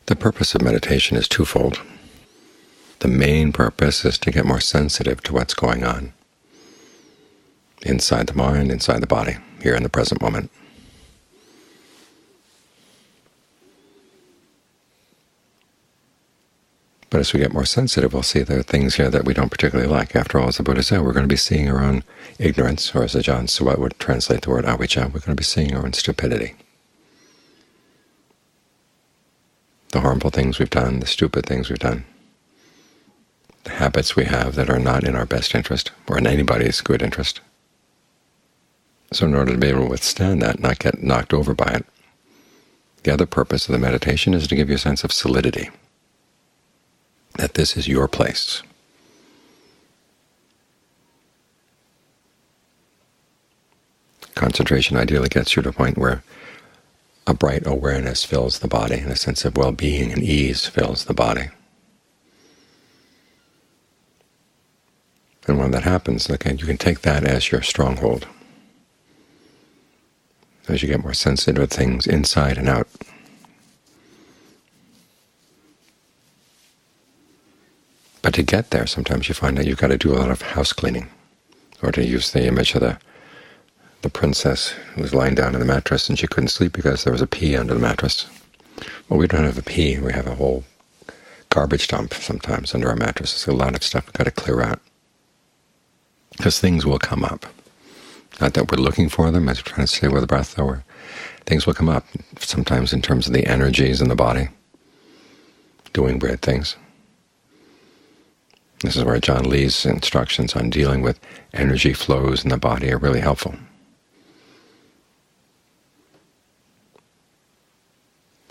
The purpose of meditation is twofold. The main purpose is to get more sensitive to what's going on inside the mind, inside the body, here in the present moment. But as we get more sensitive, we'll see there are things here that we don't particularly like. After all, as the Buddha said, we're going to be seeing our own ignorance, or as Ajahn Suwat would translate the word avijja, we're going to be seeing our own stupidity. The harmful things we've done, the stupid things we've done, the habits we have that are not in our best interest or in anybody's good interest. So in order to be able to withstand that, not get knocked over by it, the other purpose of the meditation is to give you a sense of solidity, that this is your place. Concentration ideally gets you to a point where a bright awareness fills the body, and a sense of well-being and ease fills the body. And when that happens, okay, you can take that as your stronghold. As you get more sensitive to things inside and out, but to get there, sometimes you find that you've got to do a lot of house cleaning, or to use the image of the princess who was lying down on the mattress and she couldn't sleep because there was a pea under the mattress. Well, we don't have a pea. We have a whole garbage dump sometimes under our mattress. There's a lot of stuff we've got to clear out, because things will come up. Not that we're looking for them, as we're trying to stay with the breath, though. Things will come up, sometimes in terms of the energies in the body, doing weird things. This is where John Lee's instructions on dealing with energy flows in the body are really helpful.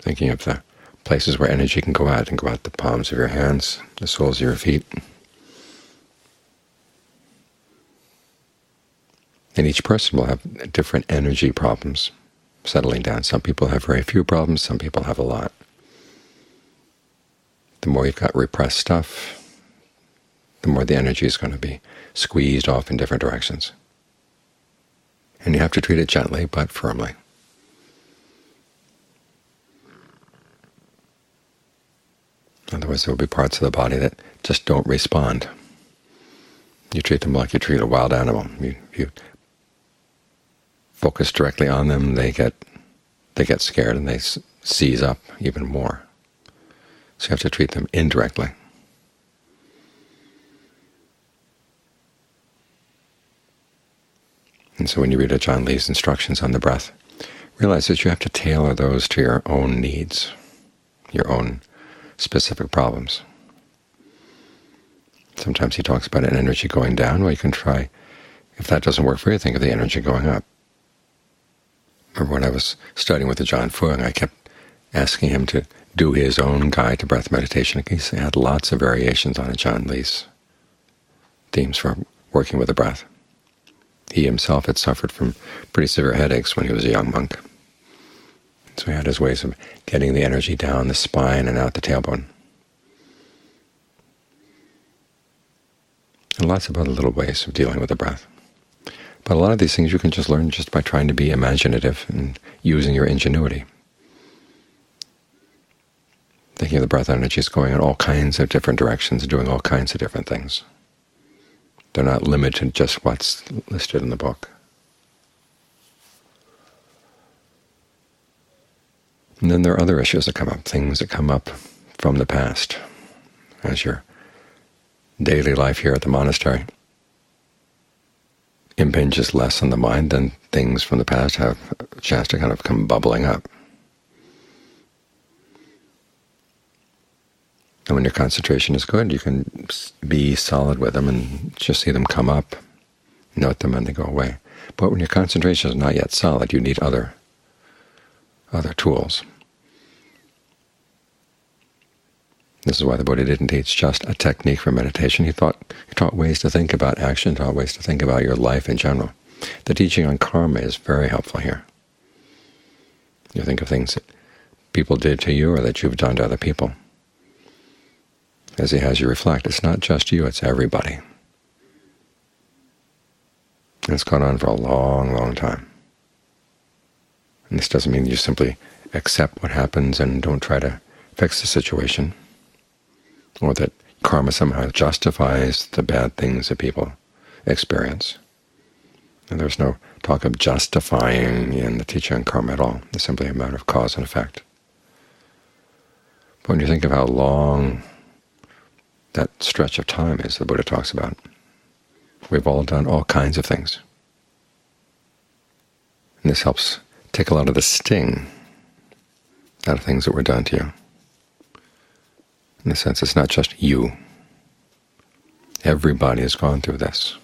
Thinking of the places where energy can go out, and go out the palms of your hands, the soles of your feet. And each person will have different energy problems settling down. Some people have very few problems, some people have a lot. The more you've got repressed stuff, the more the energy is going to be squeezed off in different directions. And you have to treat it gently but firmly. Otherwise there will be parts of the body that just don't respond. You treat them like you treat a wild animal. You focus directly on them, they get scared and they seize up even more. So you have to treat them indirectly. And so when you read Ajahn Lee's instructions on the breath, realize that you have to tailor those to your own needs, your own specific problems. Sometimes he talks about an energy going down. Well, you can try, if that doesn't work for you, think of the energy going up. Remember when I was studying with Ajahn Fuang, I kept asking him to do his own guide to breath meditation. He had lots of variations on Ajahn Lee's themes for working with the breath. He himself had suffered from pretty severe headaches when he was a young monk. So he had his ways of getting the energy down the spine and out the tailbone. And lots of other little ways of dealing with the breath. But a lot of these things you can just learn just by trying to be imaginative and using your ingenuity. Thinking of the breath energies going in all kinds of different directions, doing all kinds of different things. They're not limited to just what's listed in the book. And then there are other issues that come up, things that come up from the past, as your daily life here at the monastery impinges less on the mind, then things from the past have a chance to kind of come bubbling up. And when your concentration is good, you can be solid with them and just see them come up, note them, and they go away. But when your concentration is not yet solid, you need other tools. This is why the Buddha didn't teach just a technique for meditation. He taught ways to think about action, taught ways to think about your life in general. The teaching on karma is very helpful here. You think of things that people did to you or that you've done to other people. As he has you reflect, it's not just you, it's everybody. And it's gone on for a long, long time. And this doesn't mean you simply accept what happens and don't try to fix the situation, or that karma somehow justifies the bad things that people experience. And there's no talk of justifying in the teaching on karma at all. It's simply a matter of cause and effect. But when you think of how long that stretch of time is the Buddha talks about, we've all done all kinds of things. And this helps take a lot of the sting out of things that were done to you. In the sense, it's not just you. Everybody has gone through this.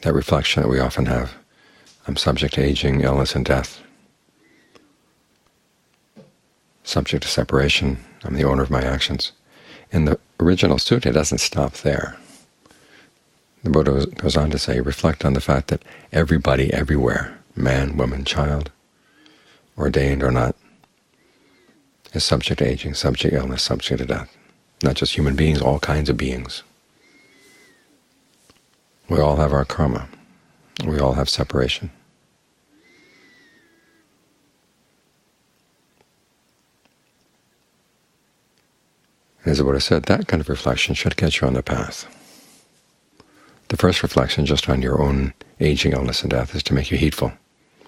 That reflection that we often have, I'm subject to aging, illness, and death. Subject to separation, I'm the owner of my actions. In the original sutta, it doesn't stop there. The Buddha goes on to say, reflect on the fact that everybody everywhere, man, woman, child, ordained or not, is subject to aging, subject to illness, subject to death. Not just human beings, all kinds of beings. We all have our karma. We all have separation. And as the Buddha said, that kind of reflection should get you on the path. The first reflection just on your own aging, illness, and death is to make you heedful.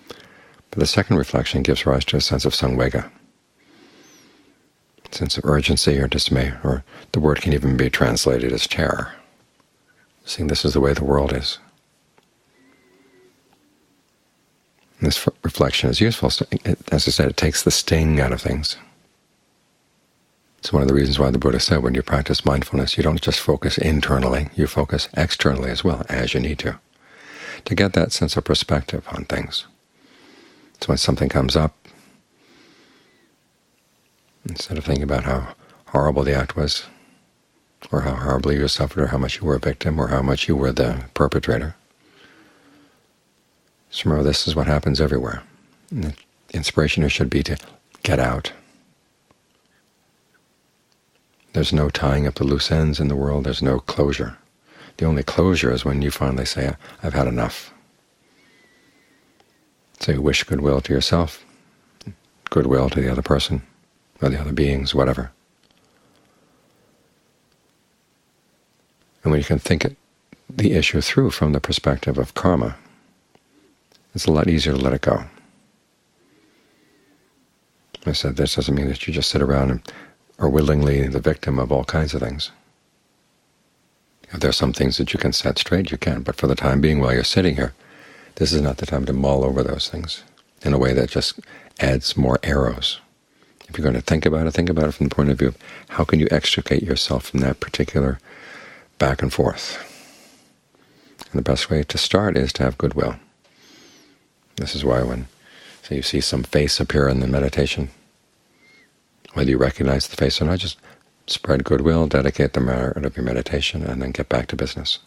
But the second reflection gives rise to a sense of samvega, a sense of urgency or dismay, or the word can even be translated as terror, seeing this is the way the world is. And this reflection is useful. As I said, it takes the sting out of things. It's one of the reasons why the Buddha said when you practice mindfulness, you don't just focus internally, you focus externally as well, as you need to get that sense of perspective on things. So when something comes up, instead of thinking about how horrible the act was, or how horribly you suffered, or how much you were a victim, or how much you were the perpetrator, just remember this is what happens everywhere. And the inspiration here should be to get out. There's no tying up the loose ends in the world. There's no closure. The only closure is when you finally say, I've had enough. So you wish goodwill to yourself, goodwill to the other person, or the other beings, whatever. And when you can think the issue through from the perspective of karma, it's a lot easier to let it go. I said this doesn't mean that you just sit around and are willingly the victim of all kinds of things. If there are some things that you can set straight, you can. But for the time being, while you're sitting here, this is not the time to mull over those things in a way that just adds more arrows. If you're going to think about it from the point of view of how can you extricate yourself from that particular back and forth. And the best way to start is to have goodwill. This is why when, say, you see some face appear in the meditation, whether you recognize the face or not, just spread goodwill, dedicate the merit of your meditation, and then get back to business.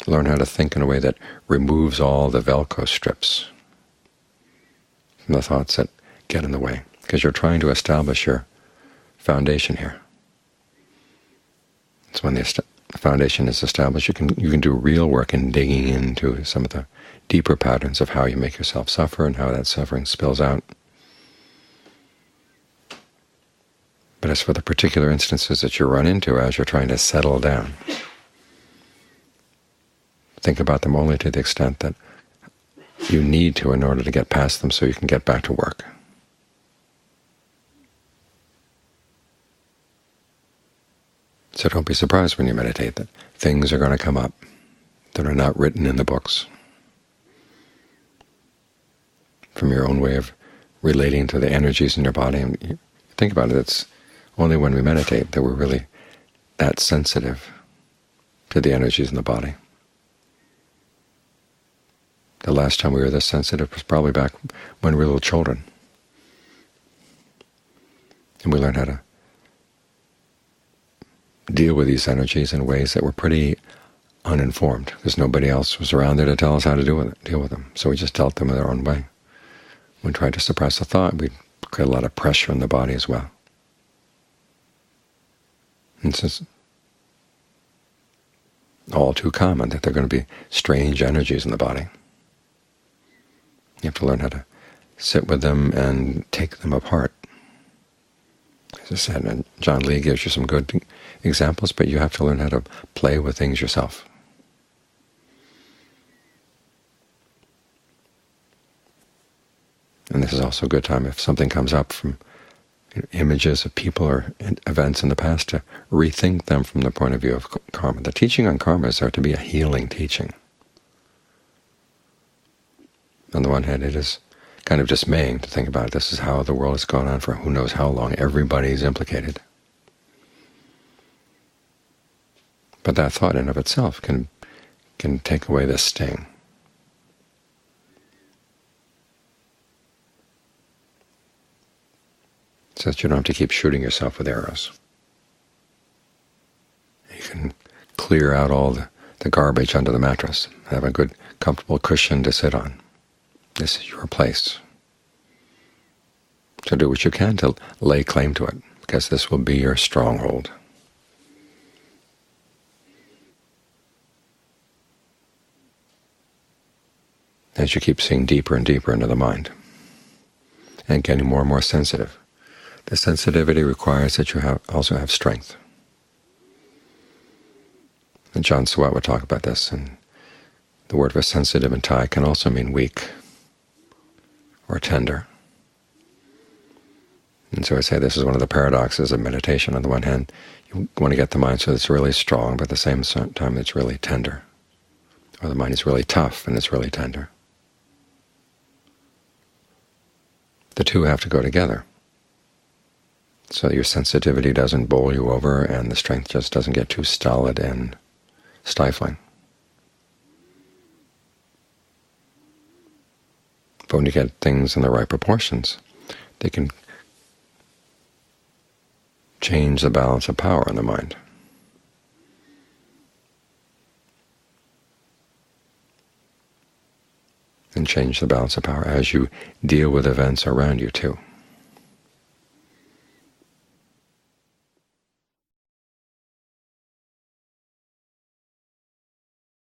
Learn how to think in a way that removes all the Velcro strips from the thoughts that get in the way, because you're trying to establish your foundation here. So when the foundation is established, you can do real work in digging into some of the deeper patterns of how you make yourself suffer and how that suffering spills out. But as for the particular instances that you run into as you're trying to settle down, think about them only to the extent that you need to in order to get past them so you can get back to work. So don't be surprised when you meditate that things are going to come up that are not written in the books. From your own way of relating to the energies in your body, and you think about it, it's only when we meditate that we're really that sensitive to the energies in the body. The last time we were this sensitive was probably back when we were little children. And we learned how to deal with these energies in ways that were pretty uninformed, because nobody else was around there to tell us how to deal with them. So we just dealt them in our own way. When we tried to suppress a thought, we'd create a lot of pressure in the body as well. And it's all too common that there are going to be strange energies in the body. You have to learn how to sit with them and take them apart. As I said, and John Lee gives you some good examples, but you have to learn how to play with things yourself. And this is also a good time if something comes up from images of people or events in the past to rethink them from the point of view of karma. The teaching on karma is there to be a healing teaching. On the one hand, it is kind of dismaying to think about it. This is how the world has gone on for who knows how long. Everybody's implicated. But that thought in of itself can take away the sting. So that you don't have to keep shooting yourself with arrows. You can clear out all the garbage under the mattress. Have a good, comfortable cushion to sit on. This is your place. So do what you can to lay claim to it, because this will be your stronghold. As you keep seeing deeper and deeper into the mind, and getting more and more sensitive. The sensitivity requires that you also have strength. And John Swett would talk about this, and the word for sensitive in Thai can also mean weak or tender. And so I say this is one of the paradoxes of meditation. On the one hand, you want to get the mind so that it's really strong, but at the same time it's really tender. Or the mind is really tough and it's really tender. The two have to go together, so that your sensitivity doesn't bowl you over and the strength just doesn't get too stolid and stifling. But when you get things in the right proportions, they can change the balance of power in the mind. And change the balance of power as you deal with events around you too.